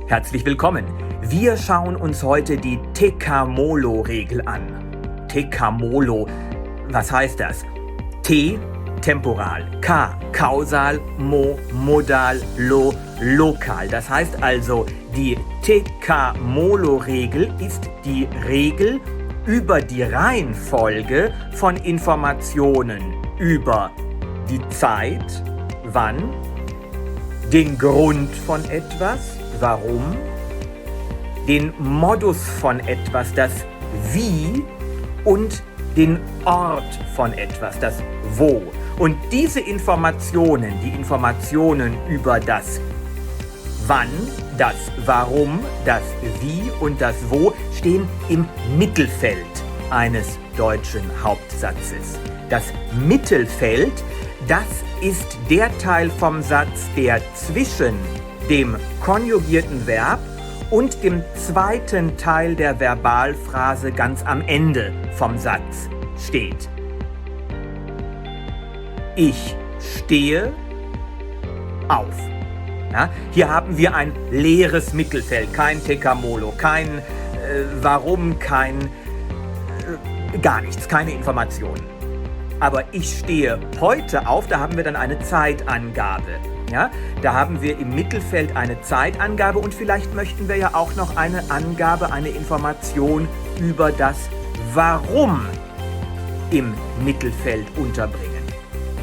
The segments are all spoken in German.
Herzlich willkommen. Wir schauen uns heute die Tekamolo-Regel an. Tekamolo, was heißt das? T, temporal, K, kausal, Mo, modal, Lo, lokal. Das heißt also, die Tekamolo-Regel ist die Regel über die Reihenfolge von Informationen über die Zeit, wann, den Grund von etwas, warum, den Modus von etwas, das Wie, und den Ort von etwas, das Wo. Und diese Informationen, die Informationen über das Wann, das Warum, das Wie und das Wo, stehen im Mittelfeld eines deutschen Hauptsatzes. Das Mittelfeld, das ist der Teil vom Satz, der zwischen dem konjugierten Verb und dem zweiten Teil der Verbalphrase ganz am Ende vom Satz steht. Ich stehe auf. Ja, hier haben wir ein leeres Mittelfeld, kein Tekamolo, kein Warum, kein gar nichts, keine Informationen. Aber ich stehe heute auf, da haben wir dann eine Zeitangabe. Ja, da haben wir im Mittelfeld eine Zeitangabe und vielleicht möchten wir ja auch noch eine Angabe, eine Information über das Warum im Mittelfeld unterbringen.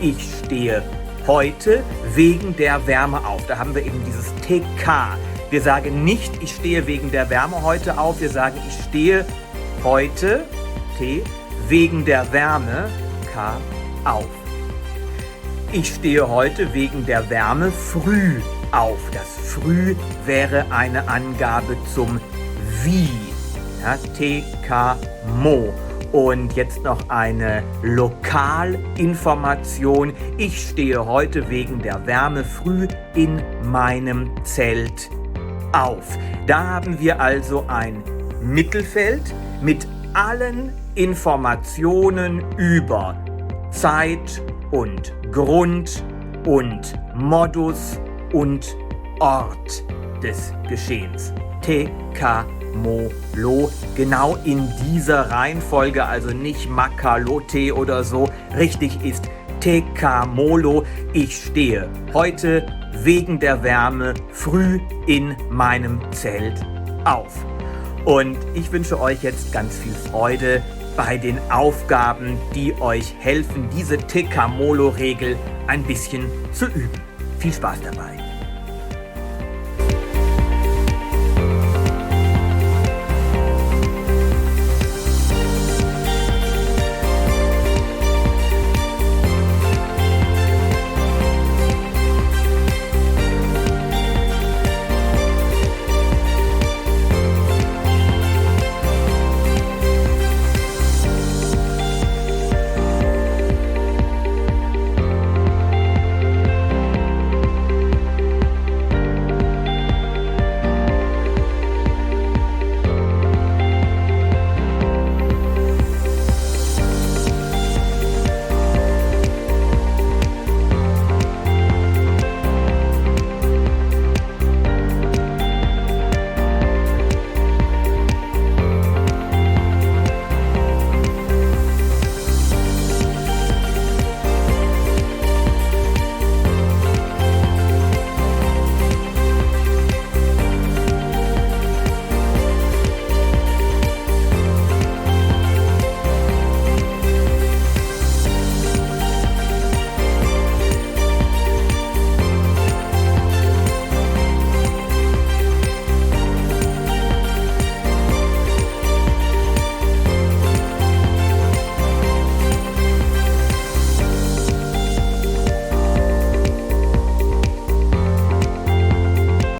Ich stehe heute wegen der Wärme auf. Da haben wir eben dieses TK. Wir sagen nicht, ich stehe wegen der Wärme heute auf. Wir sagen, ich stehe heute, T, wegen der Wärme, K, auf. Ich stehe heute wegen der Wärme früh auf. Das Früh wäre eine Angabe zum Wie. Ja, T-K-Mo. Und jetzt noch eine Lokalinformation. Ich stehe heute wegen der Wärme früh in meinem Zelt auf. Da haben wir also ein Mittelfeld mit allen Informationen über Zeit und Grund und Modus und Ort des Geschehens. Tekamolo, genau in dieser Reihenfolge, also nicht Makalote oder so. Richtig ist Tekamolo. Ich stehe heute wegen der Wärme früh in meinem Zelt auf. Und ich wünsche euch jetzt ganz viel Freude bei den Aufgaben, die euch helfen, diese Tekamolo-Regel ein bisschen zu üben. Viel Spaß dabei!